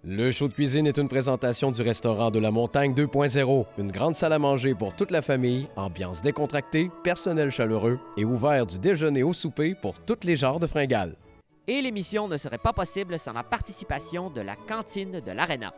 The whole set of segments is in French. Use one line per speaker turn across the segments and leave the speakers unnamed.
Le show de cuisine est une présentation du restaurant de la Montagne 2.0, une grande salle à manger pour toute la famille, ambiance décontractée, personnel chaleureux et ouvert du déjeuner au souper pour tous les genres de fringales.
Et l'émission ne serait pas possible sans la participation de la cantine de l'Arena.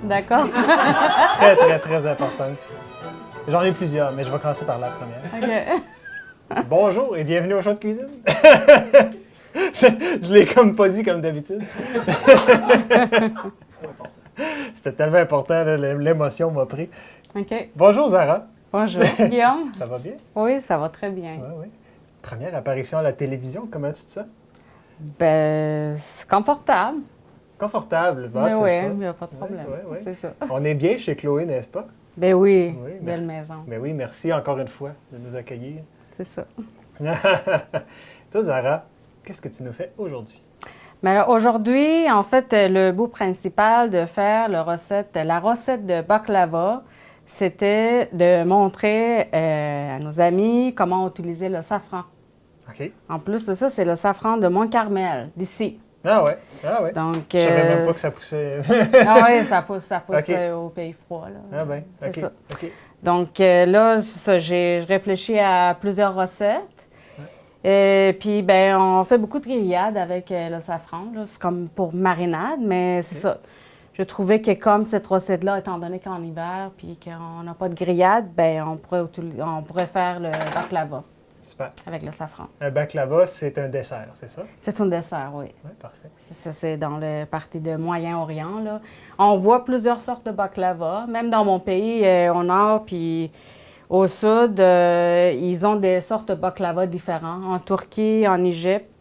D'accord.
Très importante. J'en ai plusieurs, mais je vais commencer par la première.
OK.
Bonjour et bienvenue au show de cuisine. Je l'ai comme pas dit comme d'habitude. C'était tellement important, là, l'émotion m'a pris.
OK.
Bonjour Zara.
Bonjour, Guillaume.
Ça va bien?
Oui, ça va très bien.
Oui. Première apparition à la télévision, comment tu te sens?
Ben, c'est confortable.
Confortable,
Mais
c'est
oui,
le fun.
il n'y a pas de problème.
Oui.
C'est ça.
On est bien chez Chloé, n'est-ce pas?
Ben oui,
Oui,
belle maison.
Mais oui, merci encore une fois de nous accueillir.
C'est ça.
Toi, Zara, qu'est-ce que tu nous fais aujourd'hui?
Mais alors, aujourd'hui, en fait, le but principal de faire la recette de baklava, c'était de montrer à nos amis comment utiliser le safran.
OK.
En plus de ça, c'est le safran de Mont-Carmel, d'ici.
Ah ouais.
Donc,
Je savais même pas que ça poussait.
Ah oui, ça pousse
OK.
Au pays froid. Là.
Ah ben,
C'est
OK.
ça.
OK.
Donc là, c'est ça, j'ai réfléchi à plusieurs recettes. Et puis, ben, on fait beaucoup de grillades avec le safran. Là. C'est comme pour marinade, mais c'est ça. Je trouvais que comme cette recette-là, étant donné qu'en hiver puis qu'on n'a pas de grillade, ben, on pourrait faire le baklava
Super.
avec le safran.
Un baklava, c'est un dessert, c'est ça?
C'est un dessert, oui.
Oui, parfait.
Ça, c'est dans le parti de Moyen-Orient, là. On voit plusieurs sortes de baklava. Même dans mon pays, au nord puis au sud, ils ont des sortes de baklava différents. En Turquie, en Égypte,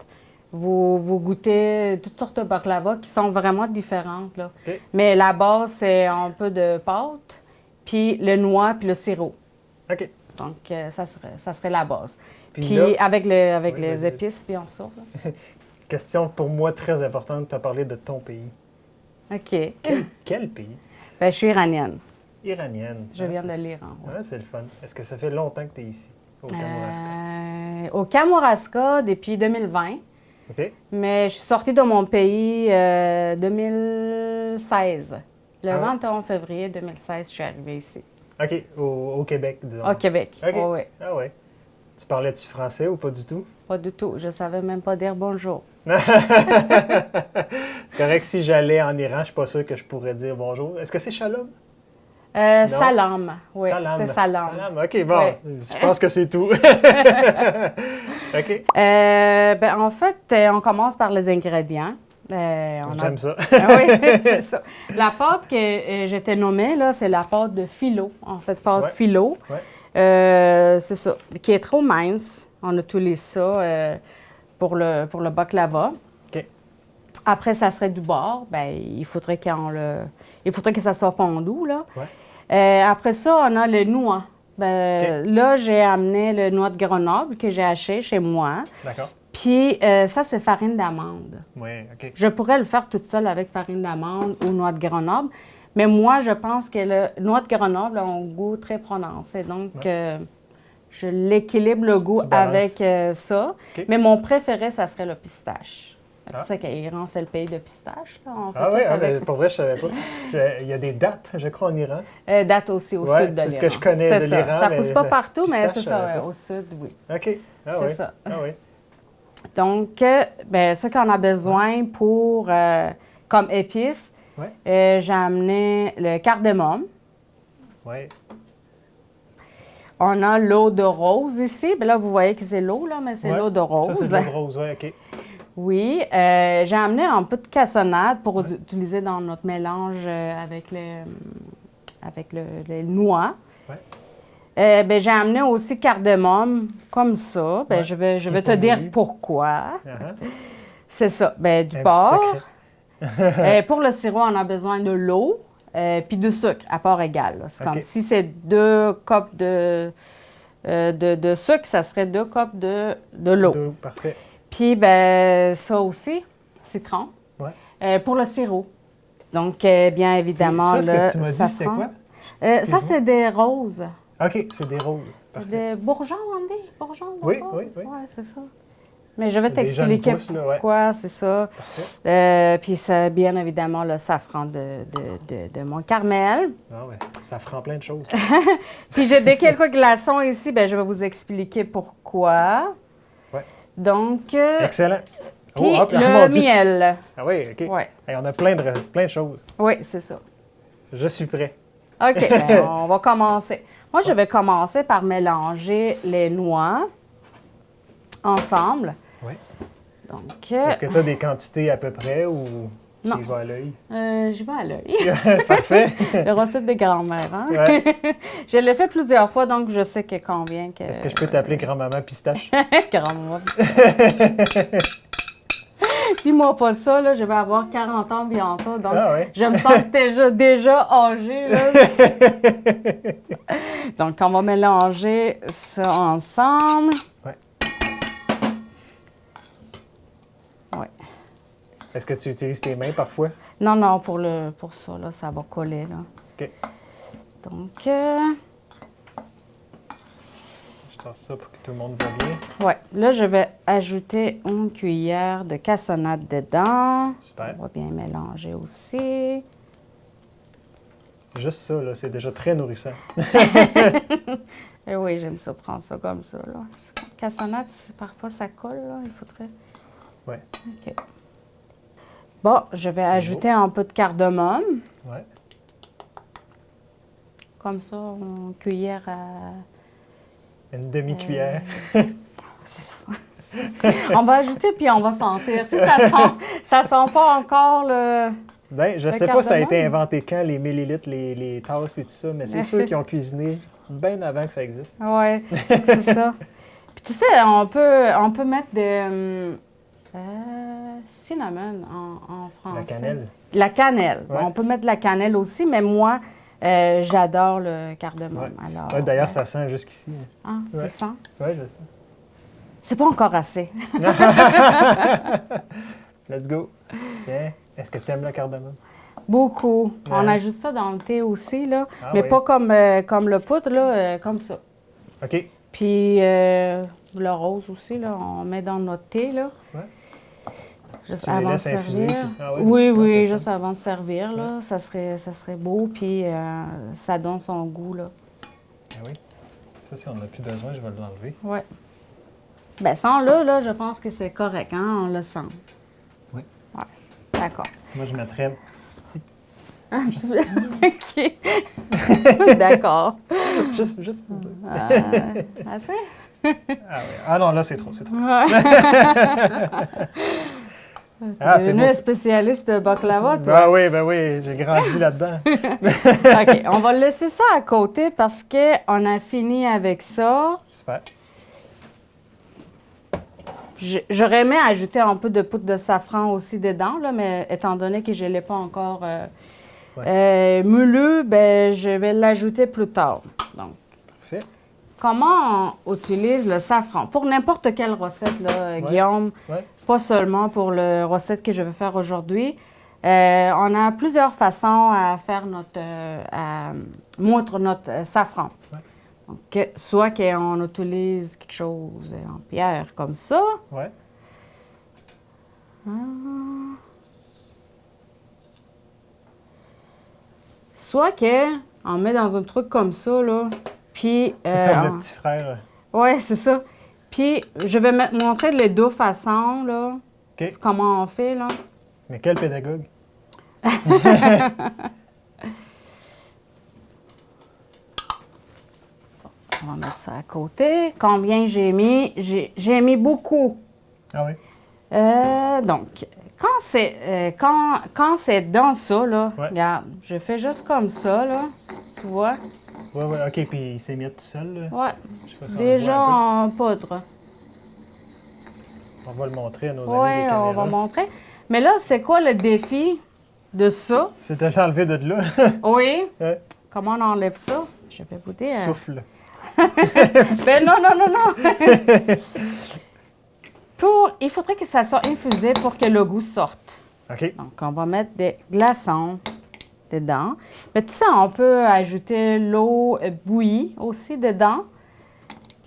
vous goûtez toutes sortes de baklava qui sont vraiment différentes, là.
OK.
Mais la base, c'est un peu de pâte, puis le noix, puis le sirop.
OK.
Donc, ça serait la base. Puis
là-
avec
Oui,
les
vas-y.
épices, bien sûr. Là.
Question pour moi très importante, tu as parlé de ton pays.
OK.
Quel pays?
Ben, je suis iranienne.
Iranienne.
Je viens de l'Iran. Oui.
Ah, c'est le fun. Est-ce que ça fait longtemps que tu es ici, au Kamouraska?
Au Kamouraska depuis 2020,
OK.
mais je suis sortie de mon pays 2016. Le
Ah ouais?
21 février 2016, je suis arrivée ici,
OK, au Québec, disons.
au Québec.
OK.
Oh, oui.
Ah ouais. Tu parlais-tu français ou pas du tout?
Pas du tout. Je savais même pas dire bonjour.
C'est correct, si j'allais en Iran, je suis pas sûr que je pourrais dire bonjour. Est-ce que c'est shalom? Non.
Salam. Oui,
Salam.
c'est salam.
Salam. OK, bon.
Ouais.
Je pense que c'est tout. OK.
Ben, en fait, on commence par les ingrédients.
J'aime ça.
Ah oui, c'est ça. La pâte que je t'ai nommée, là, c'est la pâte de phyllo. En fait, pâte
Ouais.
phyllo.
Ouais.
C'est ça. Qui est trop mince. On utilise ça pour le baklava.
OK.
Après, ça serait du beurre. Ben, il faudrait que ça soit fondu, là.
Ouais.
Après ça, on a le noix. Ben,
OK.
Là, j'ai amené le noix de Grenoble que j'ai acheté chez moi.
D'accord.
Puis ça, c'est farine d'amande.
Oui, OK.
Je pourrais le faire toute seule avec farine d'amande ou noix de Grenoble, mais moi, je pense que le noix de Grenoble a un goût très prononcé. Donc, je l'équilibre le goût
Tu balances.
avec ça.
OK.
Mais mon préféré, ça serait le pistache.
Ah.
Tu sais qu'Iran, c'est le pays de pistache. Là. On fait
Ah
tout
oui,
avec...
pour vrai, je savais pas. Il y a des dates, je crois, en Iran.
Date aussi au
Ouais,
sud de l'Iran.
c'est ce que je connais
C'est
de
ça.
l'Iran,
Ça
mais
pousse pas
le
partout, mais c'est
pistache, je
ça,
savais pas.
au sud, oui.
OK. Ah
C'est
oui.
ça.
Ah oui.
Donc, ce qu'on a besoin pour, comme épices,
Ouais.
j'ai amené le cardamome.
Oui.
On a l'eau de rose ici. Bien là, vous voyez que c'est l'eau, là, mais c'est
Ouais.
l'eau de rose.
Ça, c'est de l'eau de rose, oui, OK.
Oui. J'ai amené un peu de cassonade pour utiliser dans notre mélange avec les noix.
Ouais.
Ben, j'ai amené aussi cardamome, comme ça. Ben,
Ouais.
je vais
Qui est
te
pas
dire
moulu.
pourquoi.
Uh-huh.
C'est ça. Ben, du
Un petit
porc.
secret.
Pour le sirop, on a besoin de l'eau puis du sucre à part égale. Là. C'est
OK.
comme si c'est 2 copes de sucre, ça serait 2 copes de l'eau.
Parfait.
Puis, ben, ça aussi, citron.
Ouais.
Pour le sirop. Donc, bien évidemment,
Ça, ce que tu m'as dit,
safran.
c'était quoi?
Ça, c'est des roses.
OK, c'est des roses. Parfait.
Des bourgeons, on dit? Bourgeons,
Oui,
d'accord?
oui, oui.
Oui, c'est ça. Mais je vais
Des jeunes
t'expliquer
pousses, là, ouais.
pourquoi, c'est ça.
Parfait.
Puis, c'est bien évidemment le safran de mon Carmel.
Ah ouais, ça prend plein de choses.
Puis, j'ai des quelques glaçons ici, ben je vais vous expliquer pourquoi.
Ouais.
Donc,
Excellent.
puis
Oh, hop, ah,
le
mon Dieu.
miel.
Ah oui, OK.
Ouais.
Hey, on a plein de choses.
Oui, c'est ça.
Je suis prêt.
OK, ben, on va commencer. Moi, je vais commencer par mélanger les noix ensemble.
Oui.
Donc,
Est-ce que tu as des quantités à peu près ou
Non.
tu y vas à l'œil?
je vais à l'œil.
Parfait.
Les recettes des grands-mères, hein?
Ouais.
Je l'ai fait plusieurs fois, donc je sais que combien que...
Est-ce que je peux t'appeler grand-maman pistache?
Grand-maman. Dis-moi pas ça, là, je vais avoir 40 ans bientôt, donc
Ah ouais.
je me sens déjà âgée. Là. Donc, on va mélanger ça ensemble.
Ouais.
Ouais.
Est-ce que tu utilises tes mains parfois?
Non, pour ça, là, ça va coller. Là.
OK.
Donc,
Je passe ça pour que tout le monde voit bien.
ouais. Là, je vais ajouter une cuillère de cassonade dedans.
Super.
On va bien mélanger aussi.
Juste ça, là, c'est déjà très nourrissant.
Et oui, j'aime ça, prendre ça comme ça. Là. Cassonade, parfois, ça colle. Là. Il faudrait...
Ouais.
OK. Bon, je vais ajouter un peu de cardamome.
Ouais.
Comme ça, une cuillère à...
Une demi-cuillère.
C'est ça. On va ajouter, puis on va sentir. Si ça sent pas encore le...
Ben, je
le
sais pas ça a été
cardamome.
inventé quand, les millilitres, les tasses et tout ça, mais c'est ceux qui ont cuisiné bien avant que ça existe.
Oui, c'est ça. Puis tu sais, on peut mettre des... cinnamon en français.
La cannelle.
La cannelle.
Ouais.
On peut mettre de la cannelle aussi, mais moi, j'adore le cardamome.
Ouais.
Alors,
Ouais, d'ailleurs, ça sent jusqu'ici.
Ah,
Ouais.
tu sens?
Oui, je sais.
C'est pas encore assez.
Let's go. Tiens, est-ce que tu aimes le cardamome?
Beaucoup.
Ouais.
On ajoute ça dans le thé aussi, là.
Ah
mais
oui.
pas comme le poudre, là, comme ça.
OK.
Puis le rose aussi, là, on met dans notre thé, là.
Ouais.
Juste
Tu les
avant de
laisses infuser,
servir.
puis- ah oui?
Oui,
Ah,
oui,
c'est
juste
fun.
avant de servir, là. Ça serait beau, puis ça donne son goût, là.
Ah oui. Ça, si on n'a plus besoin, je vais l'enlever.
Oui. Ben sans là, je pense que c'est correct, hein, on le sent.
Oui.
Ouais, d'accord.
Moi, je mettrais
Un petit peu. OK. D'accord.
juste pour dire.
Assez?
Ah, oui. Ah non, là, c'est trop, c'est trop.
Ouais.
Ah, c'est
Une
beau.
spécialiste de baklava, toi.
Ben oui, j'ai grandi là-dedans.
OK, on va laisser ça à côté parce qu'on a fini avec ça.
Super.
J'aurais aimé ajouter un peu de poudre de safran aussi dedans, là, mais étant donné que je ne l'ai pas encore moulu, ben, je vais l'ajouter plus tard. Donc,
Parfait.
comment on utilise le safran? Pour n'importe quelle recette, là, Guillaume,
Ouais.
pas seulement pour la recette que je vais faire aujourd'hui. On a plusieurs façons à faire à moudre notre safran.
Ouais.
Donc, soit qu'on utilise quelque chose en pierre comme ça.
Ouais.
Soit qu'on met dans un truc comme ça, là. Puis.
C'est comme le petit frère.
Oui, c'est ça. Puis, je vais montrer les deux façons, là.
OK.
Comment on fait, là.
Mais quel pédagogue?
On va mettre ça à côté. Combien j'ai mis? J'ai mis beaucoup.
Ah oui?
Donc, quand c'est dans ça, là,
Ouais.
regarde, je fais juste comme ça, là. Tu vois?
Ouais, ouais, OK, puis il s'est mis tout seul, là.
Ouais.
Je sais pas si on le
Déjà
voit un
en poudre.
On va le montrer à nos
Oui,
amis des
on va
caméras.
montrer. Mais là, c'est quoi le défi de ça?
C'est de l'enlever de là.
Oui.
Ouais.
Comment on enlève ça? Je vais vous dire.
Souffle.
Ben non, non, non, non. Il faudrait que ça soit infusé pour que le goût sorte.
OK.
Donc, on va mettre des glaçons dedans. Mais tout ça, on peut ajouter l'eau bouillie aussi dedans.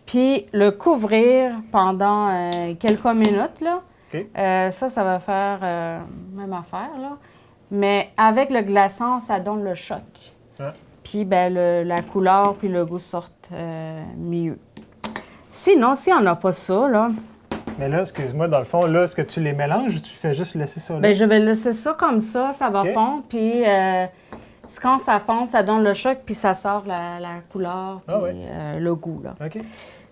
Puis le couvrir pendant quelques minutes, là.
OK.
Ça va faire même affaire, là. Mais avec le glaçon, ça donne le choc.
Ah.
Puis ben, la couleur puis le goût sortent mieux. Sinon, si on n'a pas ça, là,
Mais là, excuse-moi, dans le fond, là, est-ce que tu les mélanges ou tu fais juste laisser ça là?
ben, je vais laisser ça comme ça va
OK.
fondre. Puis quand ça fond, ça donne le choc, puis ça sort la couleur, puis
Ah ouais.
le goût, là.
OK.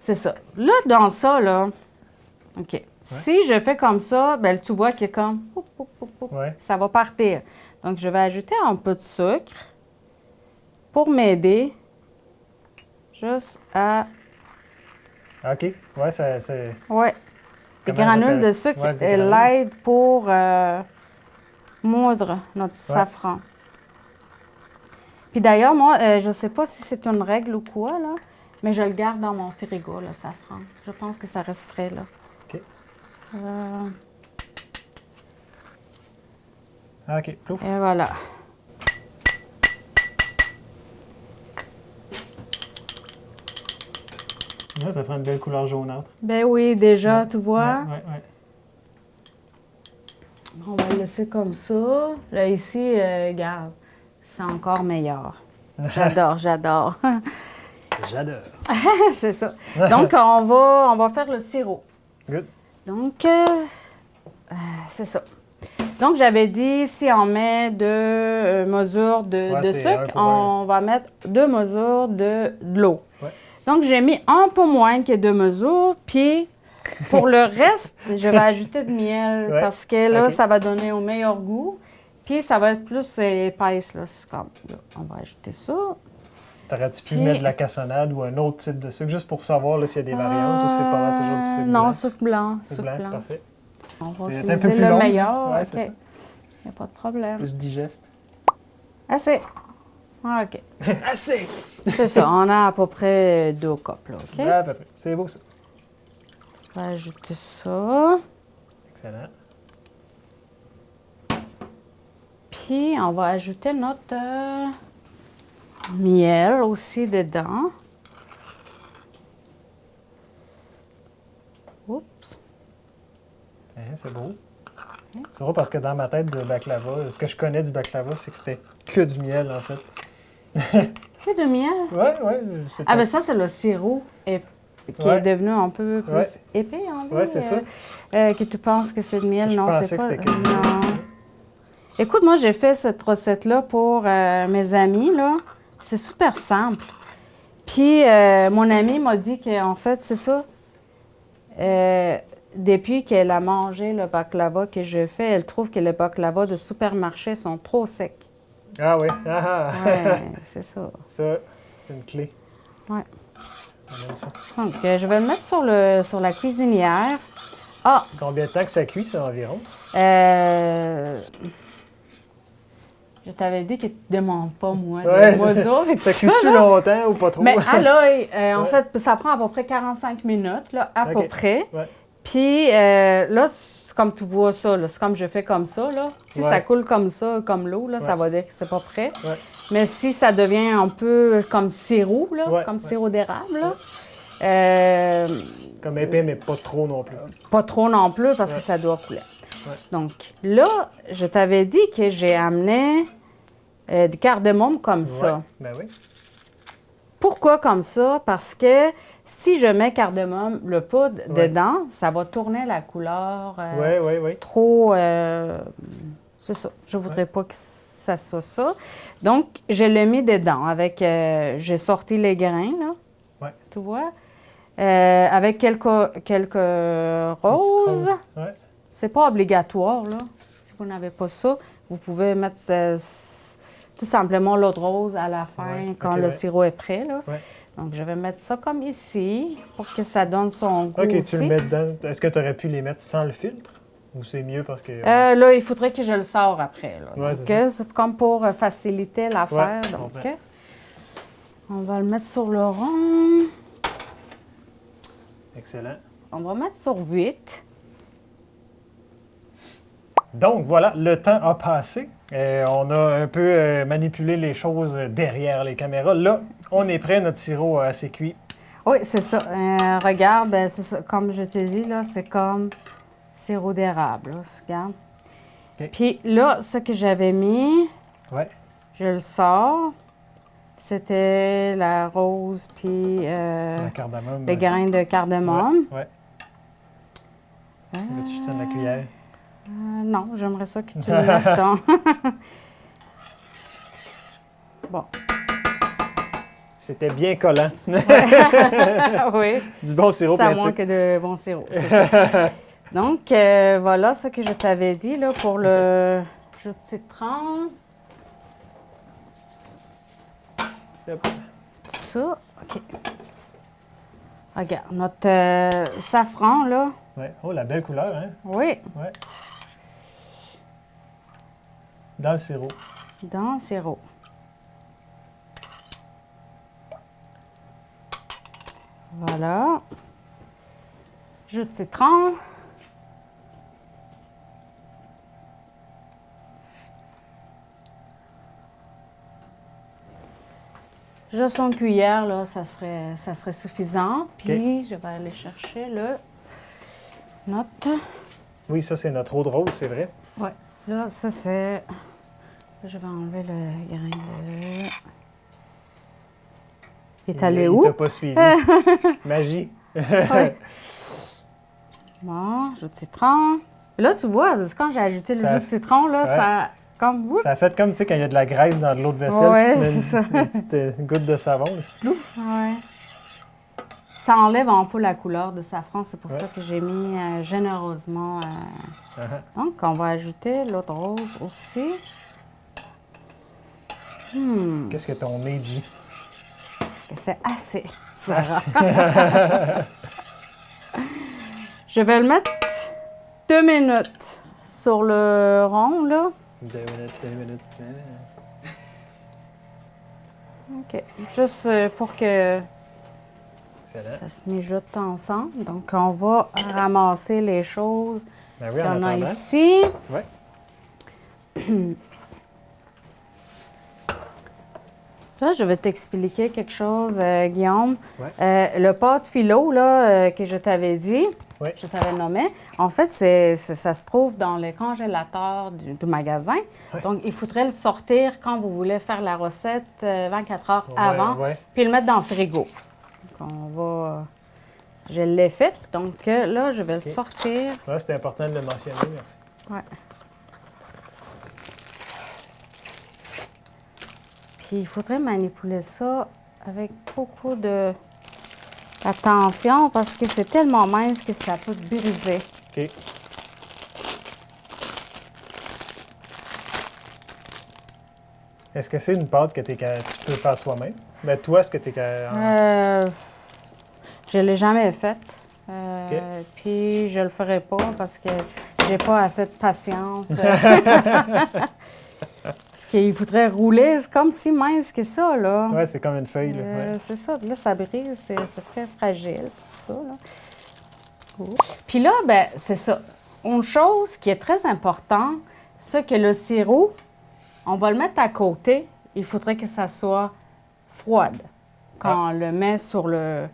C'est ça. Là, dans ça, là, OK. Si je fais comme ça, ben, tu vois qu'il est comme,
Ouais.
ça va partir. Donc, je vais ajouter un peu de sucre pour m'aider juste à,
OK. Ouais, c'est...
ouais, des
Comment on
granules
appelle?
de sucre
Ouais, des granules.
l'aident pour moudre notre safran. Puis d'ailleurs, moi, je ne sais pas si c'est une règle ou quoi, là, mais je le garde dans mon frigo, le safran. Je pense que ça resterait là.
OK. OK. Plouf.
Et voilà.
Là, ça prend une belle couleur jaunâtre.
Ben oui, déjà, tu vois.
Ouais, ouais.
On va le laisser comme ça. Là, ici, regarde, c'est encore meilleur. J'adore, j'adore.
J'adore.
C'est ça. Donc, on va faire le sirop.
Good.
Donc, c'est ça. Donc, j'avais dit, si on met 2 mesures de
Ouais, c'est un
sucre,
pour un.
on va mettre 2 mesures de l'eau.
Ouais.
Donc, j'ai mis un peu moins que 2 mesures, puis pour le reste, je vais ajouter de miel
Ouais.
parce que là,
OK.
ça va donner au meilleur goût. Puis, ça va être plus épaisse, là. C'est comme, là, on va ajouter ça.
T'aurais-tu pu
Puis-
mettre de la cassonade ou un autre type de sucre, juste pour savoir là, s'il y a des variantes ou c'est pas mal toujours du sucre
Non,
blanc?
sucre blanc.
Sucre
Sucre blanc.
parfait.
On va
Il est un
utiliser
peu plus
le
long.
meilleur.
Ouais,
OK.
c'est ça.
Il n'y a pas de problème.
Plus digeste.
Assez. Ah, OK.
Assez!
C'est ça. On a à peu près 2 copes, là. OK?
À peu près. C'est beau, ça.
On va ajouter ça.
Excellent.
Puis, on va ajouter notre miel aussi dedans. Oups.
Hein, c'est beau. C'est drôle parce que dans ma tête de baklava, ce que je connais du baklava, c'est que c'était que du miel, en fait.
Que de miel.
Ouais, c'est
Ah, ben ça, c'est le sirop qui
Ouais.
est devenu un peu plus
Ouais.
épais, en
Ouais, c'est ça.
Que tu penses que c'est de miel.
Je
Non,
pensais
c'est
que
pas.
c'était que du miel.
Non. Écoute, moi, j'ai fait cette recette-là pour mes amis, là. C'est super simple. Puis, mon amie m'a dit qu'en fait, c'est ça. Depuis qu'elle a mangé le baklava que je fais, elle trouve que les baklava de supermarché sont trop secs.
Ah oui. Ah, ah.
Ouais, c'est ça.
Ça, c'est une clé.
Ouais.
On aime ça.
Donc, je vais le mettre sur la cuisinière. Ah,
Combien de temps que ça cuit, ça, environ?
je t'avais dit que tu ne demandes pas, moi,
Ouais,
de oiseaux. et tout
Ça cuit-tu
là.
longtemps ou pas trop?
Mais à l'œil, en
Ouais.
fait, ça prend à peu près 45 minutes, là, à peu
OK.
près.
Ouais.
Puis là, c'est comme tu vois ça, là, c'est comme je fais comme ça. Là. Si
Ouais.
ça coule comme ça, comme l'eau, là, ça
Ouais.
va dire que c'est pas prêt.
Ouais.
Mais si ça devient un peu comme sirop, là,
Ouais,
comme
ouais.
sirop d'érable, là,
Comme épais, mais pas trop non plus.
pas trop non plus parce
Ouais.
que ça doit couler.
Ouais.
Donc là, je t'avais dit que j'ai amené du cardamome comme ça.
Ouais. Ben oui.
Pourquoi comme ça? Parce que si je mets cardamome, le poudre
Ouais.
dedans, ça va tourner la couleur
Oui.
trop... c'est ça. Je voudrais pas que ça soit ça. Donc, je l'ai mis dedans avec... j'ai sorti les grains, là.
Ouais.
Tu vois? Avec quelques roses.
Ouais.
C'est pas obligatoire, là. Si vous n'avez pas ça, vous pouvez mettre tout simplement l'eau de rose à la fin
Ouais,
quand
ok,
le
ouais.
sirop est prêt, là.
Ouais.
Donc, je vais mettre ça comme ici pour que ça donne son goût
OK,
aussi.
tu le mets dedans. Est-ce que tu aurais pu les mettre sans le filtre? Ou c'est mieux parce que...
Là, il faudrait que je le sors après. Là.
Ouais,
Donc,
c'est
c'est comme pour faciliter l'affaire.
Ouais, je
Donc,
comprends.
on va le mettre sur le rond.
Excellent.
On va mettre sur 8.
Donc voilà, le temps a passé. On a un peu manipulé les choses derrière les caméras. Là, on est prêt, notre sirop a assez cuit.
Oui, c'est ça. Regarde, c'est ça. Comme je t'ai dit, là, c'est comme sirop d'érable. Là. Regarde.
OK.
Puis là, ce que j'avais mis,
Ouais.
je le sors. C'était la rose puis
La cardamome.
les grains de cardamome.
Ouais. Veux-tu que je tienne la cuillère?
Non, j'aimerais ça que tu le mettes dans... Bon.
C'était bien collant.
Oui.
Du bon sirop
Ça
plein de
manque
sucre.
de bon sirop, c'est ça. Donc, voilà ce que je t'avais dit là, pour le jus de citron.
Hop.
Ça, OK. Regarde, notre safran, là.
Ouais. Oh, la belle couleur, hein?
Oui,
Ouais. Dans le sirop.
dans le sirop. Voilà. Jus de citron. Juste une cuillère, là, ça serait suffisant. Puis, je vais aller chercher notre...
Oui, ça, c'est notre eau de rose, c'est vrai.
Ouais. Là, ça, c'est... Là, je vais enlever le grain de... Il est allé où?
Il t'a pas suivi. Magie.
Ouais. Bon, jus de citron. Là, tu vois, quand j'ai ajouté le
Ça-
jus de citron, là,
ouais.
ça... Comme... Oups!
Ça a fait comme, tu sais, quand il y a de la graisse dans de l'eau de vaisselle,
Ouais,
puis tu mets
c'est ça.
une petite goutte de savon.
Ouais. Ça enlève un peu la couleur de safran. C'est pour
Ouais.
ça que j'ai mis généreusement.
Uh-huh.
Donc, on va ajouter l'autre rose aussi.
Qu'est-ce que ton nez dit?
C'est assez, Sarah. Je vais le mettre 2 minutes sur le rond, là.
2 minutes, 2 minutes.
OK. Juste pour que
Excellent.
ça se mijote ensemble. Donc, on va ramasser les choses
Ben oui,
qu'il y
en
en a
attendant.
ici.
Ouais.
Là, je vais t'expliquer quelque chose, Guillaume.
Ouais.
Le pâte philo, là, que je t'avais dit,
Ouais.
je t'avais nommé, en fait, ça se trouve dans le congélateur du magasin.
Ouais.
Donc, il faudrait le sortir quand vous voulez faire la recette 24 heures
Ouais,
avant,
ouais.
puis le mettre dans le frigo. Donc, on va... Je l'ai fait, donc là, je vais le sortir.
Ouais, c'était important de le mentionner, merci.
Ouais. Puis il faudrait manipuler ça avec beaucoup de attention parce que c'est tellement mince que ça peut briser.
OK. Est-ce que c'est une pâte que tu peux faire toi-même? Mais toi, est-ce que tu es
Je l'ai jamais faite.
OK.
Puis je le ferai pas parce que j'ai pas assez de patience. Parce qu'il faudrait rouler, c'est comme si mince que ça, là.
Ouais, c'est comme une feuille. Là. Ouais.
C'est ça. Là, ça brise, c'est très fragile, tout ça, là. Ouh. Puis là, ben c'est ça. Une chose qui est très importante, c'est que le sirop, on va le mettre à côté. Il faudrait que ça soit froide quand on le met sur le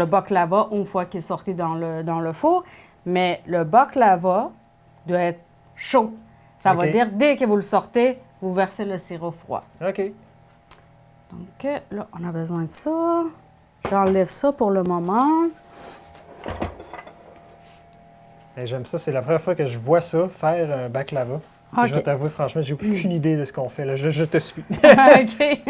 baklava une fois qu'il est sorti dans le four. Mais le baklava doit être chaud. Ça va
OK.
dire, dès que vous le sortez, vous versez le sirop froid.
OK.
Donc là, on a besoin de ça. J'enlève ça pour le moment.
Hey, j'aime ça. C'est la première fois que je vois ça, faire un baklava. Puis Je vais
OK.
t'avouer, franchement, j'ai aucune idée de ce qu'on fait. Là. Je te suis.
OK.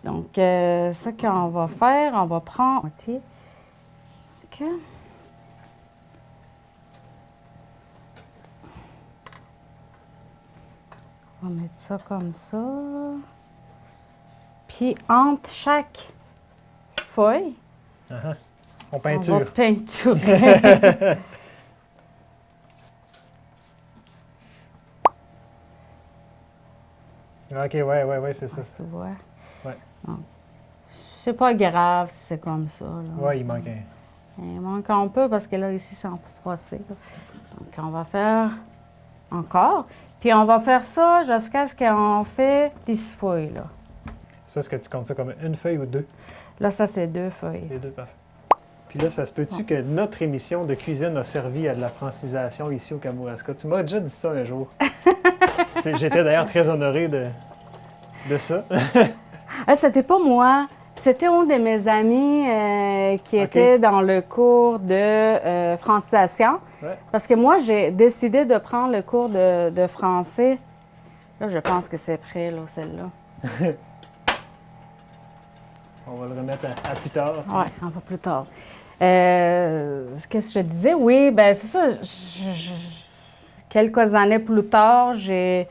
Donc, ce qu'on va faire, on va prendre... OK. On On va mettre ça comme ça. Puis entre chaque feuille,
On
on va
peinture.
peinturer.
OK, ouais, c'est ça.
Tu vois?
Ouais.
Donc, c'est pas grave si c'est comme ça. Là.
Ouais, il manque un.
Il manque un peu parce que là, ici, c'est un peu froissé. Là. Donc, on va faire encore. Puis, on va faire ça jusqu'à ce qu'on fait 10 feuilles. Là,
Ça, est-ce que tu comptes ça comme une feuille ou deux?
là ça, c'est 2 feuilles.
Les deux, parfait. Puis là, ça se peut-tu que notre émission de cuisine a servi à de la francisation ici au Kamouraska? Tu m'as déjà dit ça un jour. J'étais d'ailleurs très honoré de ça.
Ah, c'était pas moi. C'était un de mes amis qui était dans le cours de francisation.
Ouais.
Parce que moi, j'ai décidé de prendre le cours de français. Là, je pense que c'est prêt, là, celle-là.
On va le remettre à plus tard. tu sais.
Oui, un peu plus tard. Qu'est-ce que je disais? Oui, ben c'est ça. Quelques années plus tard, j'ai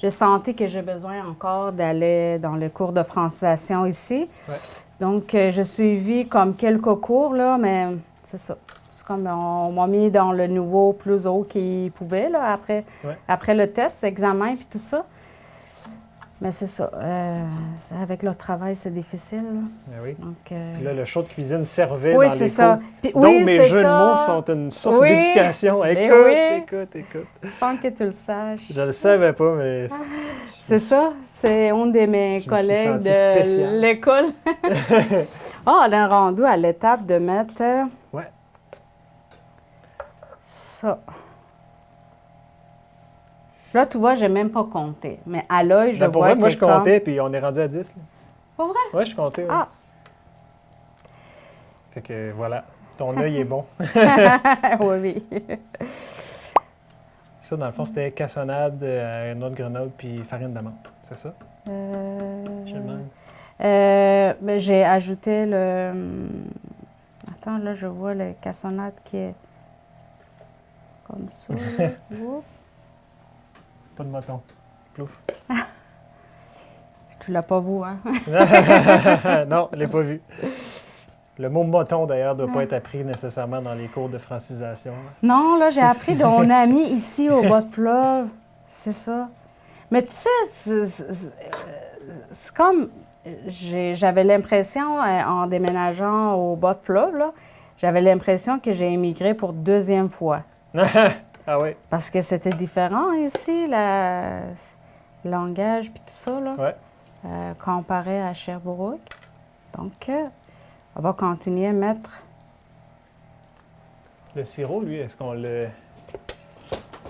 senti que j'ai besoin encore d'aller dans le cours de francisation ici.
Ouais.
Donc, j'ai suivi comme quelques cours, là, mais c'est ça. C'est comme on m'a mis dans le niveau plus haut qu'il pouvait, là, après le test, l'examen, puis tout ça. Mais c'est ça. Avec le travail, c'est difficile. Là.
Ben oui.
Donc,
Puis là, le show de cuisine servait
oui,
dans
c'est
les
ça.
cours.
Puis,
Donc,
oui,
mes
c'est
jeux
ça.
de mots sont une source
Oui.
d'éducation.
Ben
Écoute,
oui.
écoute.
Sans que tu le saches.
Je le savais pas, mais...
C'est ça. C'est un de mes
Je me suis
collègues
senti
de
spécial.
l'école. On est rendu à l'étape de mettre
Ouais.
ça. Là, tu vois, je n'ai même pas compté. Mais à l'œil, je
Ben, pour
vois
vrai, moi,
que
je comptais, puis on est rendu à 10. Là.
Pas vrai?
Ouais, je comptais. ouais.
Ah.
Fait que voilà, ton œil est bon.
Oui, oui.
Ça, dans le fond, c'était cassonade, noix de Grenoble, puis farine d'amande. C'est ça? Je demande.
Mais j'ai ajouté le... Attends, là, je vois le cassonade qui est comme ça. là. Oups.
Pas de moton. Plouf.
Tu l'as pas vu, hein?
Non, je l'ai pas vu. Le mot moton, d'ailleurs, ne doit pas être appris nécessairement dans les cours de francisation. là.
Non, là, j'ai appris de mon ami ici au bas de fleuve. C'est ça. Mais tu sais, c'est comme... J'avais l'impression, en déménageant au bas de fleuve, là, j'avais l'impression que j'ai émigré pour deuxième fois.
Ah oui?
Parce que c'était différent ici, le langage puis tout ça, là,
Ouais.
comparé à Sherbrooke. Donc, on va continuer à mettre...
Le sirop, lui, est-ce qu'on le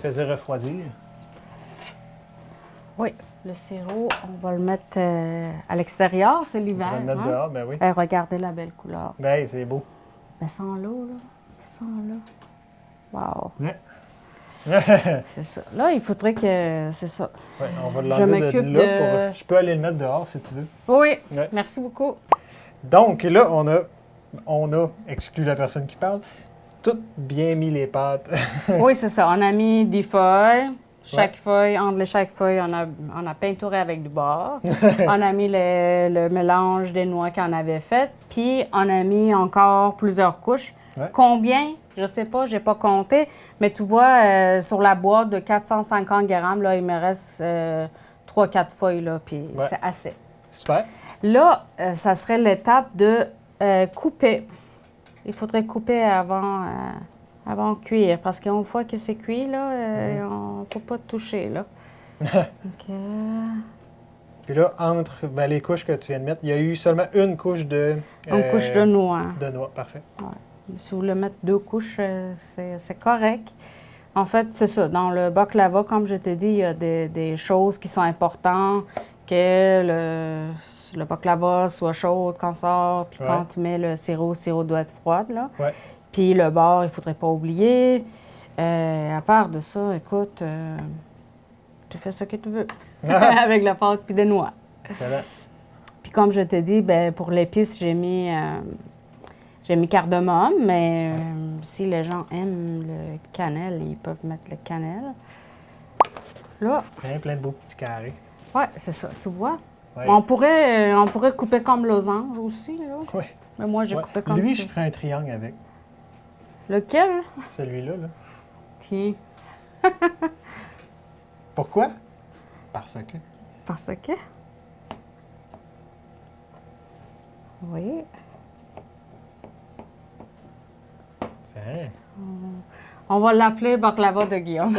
faisait refroidir?
Oui, le sirop, on va le mettre à l'extérieur, c'est
On
l'hiver.
va le mettre
hein?
dehors, ben oui.
Regardez la belle couleur.
Ben, c'est beau.
Mais sans l'eau, là. Sans l'eau. Wow.
Ouais.
C'est ça. Là, il faudrait que... C'est ça.
Ouais, on va
Je
l'enlever de
m'occupe
là.
de-
Je peux aller le mettre dehors, si tu veux.
Oui,
Ouais.
merci beaucoup.
Donc, là, on a exclu la personne qui parle, tout bien mis les pâtes.
Oui, c'est ça. On a mis des feuilles. Chaque feuille, entre chaque feuille, on a peinturé avec du beurre. On a mis le mélange des noix qu'on avait fait. Puis, on a mis encore plusieurs couches.
Ouais.
Combien? Je ne sais pas, je n'ai pas compté. Mais tu vois, sur la boîte de 450 grammes, là, il me reste 3-4 feuilles, là, puis
Ouais.
c'est assez.
Super.
Là, ça serait l'étape de couper. Il faudrait couper avant de cuire, parce qu'une fois que c'est cuit, là, on ne peut pas toucher, là. Donc,
Puis là, entre les couches que tu viens de mettre, il y a eu seulement une couche de...
une couche de noix.
De noix, parfait.
Si vous voulez mettre 2 couches, c'est correct. En fait, c'est ça. Dans le baklava, comme je t'ai dit, il y a des choses qui sont importantes, que le baklava soit chaud quand ça sort, puis
Ouais.
quand tu mets le sirop doit être froid, là.
Ouais.
Puis le beurre, il ne faudrait pas oublier. À part de ça, écoute, tu fais ce que tu veux avec la pâte puis des noix.
Excellent.
Puis comme je t'ai dit, ben, pour l'épice, j'ai mis cardamome, mais si les gens aiment le cannelle, ils peuvent mettre le cannelle. Là,
Plein de beaux petits carrés.
ouais, c'est ça, tu vois.
Ouais.
On pourrait couper comme losange aussi, là.
Oui.
Mais moi, j'ai
Ouais.
coupé comme
Lui,
ça.
je ferais un triangle avec.
Lequel?
Celui-là, là.
Tiens,
Pourquoi? Parce que.
parce que... Oui.
Tiens.
On va l'appeler baklava de Guillaume.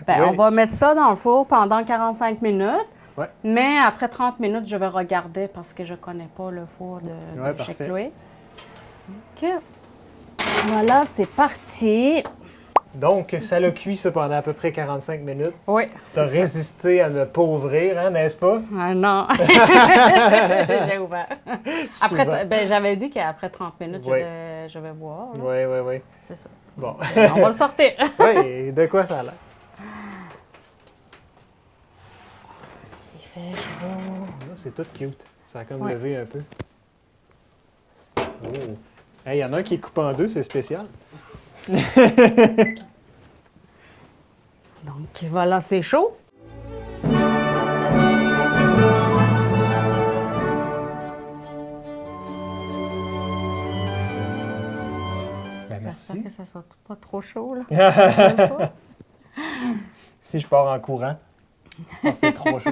Oui.
On va mettre ça dans le four pendant 45 minutes.
Ouais.
Mais après 30 minutes, je vais regarder parce que je ne connais pas le four de
Ouais,
chez
parfait.
Chloé. OK. Voilà, c'est parti.
Donc, ça l'a cuit ça pendant à peu près 45 minutes.
Oui,
Tu as
c'est ça.
résisté à ne pas ouvrir, hein, n'est-ce pas?
Ah non. J'ai ouvert.
Souvent.
J'avais dit qu'après 30 minutes,
Oui.
je vais boire. là.
Oui.
C'est ça.
Bon.
On va le sortir.
Oui, de quoi ça a l'air?
Il fait chaud.
Là, c'est tout cute. Ça a comme
Ouais.
levé un peu. Oh. Hey, il y en a un qui est coupé en deux, c'est spécial.
Donc voilà, c'est chaud.
Ben,
J'espère
merci.
que ça soit pas trop chaud, là.
Si je pars en courant, c'est trop chaud.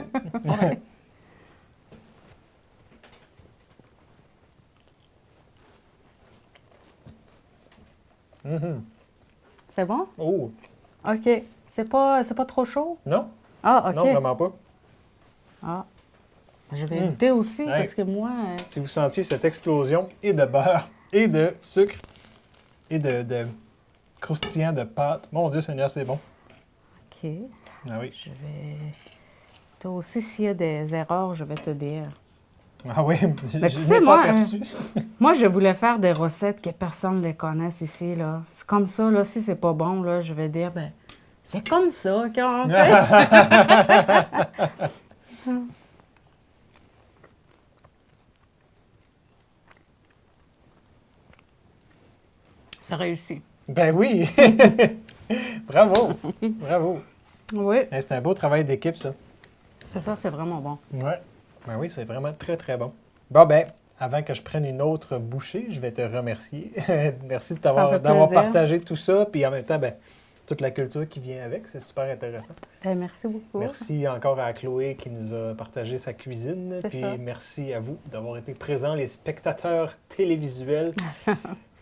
Mhm.
C'est bon?
Oh,
OK. C'est pas trop chaud?
non?
Ah, OK.
Non, vraiment pas.
Ah. Je vais
Mm.
goûter aussi,
Hey.
parce que moi...
Si vous sentiez cette explosion et de beurre, et de sucre, et de croustillant de pâte, mon Dieu Seigneur, c'est bon.
OK.
Ah oui.
Je vais... Toi aussi, s'il y a des erreurs, je vais te dire.
Ah oui,
Mais
je
tu
n'ai
sais,
pas
moi,
perçu.
Moi, je voulais faire des recettes que personne ne connaisse ici, là. C'est comme ça, là. Si c'est pas bon, là, je vais dire, ben, c'est comme ça qu'on fait. Ça réussit.
Ben oui! Bravo! Bravo!
Oui,
Hey, c'est un beau travail d'équipe, ça.
c'est ça, c'est vraiment bon.
Ouais. Ben oui, c'est vraiment très, très bon. Bon, ben, avant que je prenne une autre bouchée, je vais te remercier. Merci de
Ça me fait
d'avoir
plaisir.
partagé tout ça, puis en même temps, ben, toute la culture qui vient avec, c'est super intéressant.
Ben, merci beaucoup.
Merci encore à Chloé qui nous a partagé sa cuisine.
C'est
Puis
ça.
merci à vous d'avoir été présents, les spectateurs télévisuels.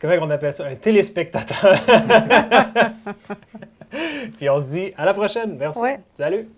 Comment on appelle ça? Un téléspectateur. Puis on se dit à la prochaine. Merci.
Ouais.
Salut.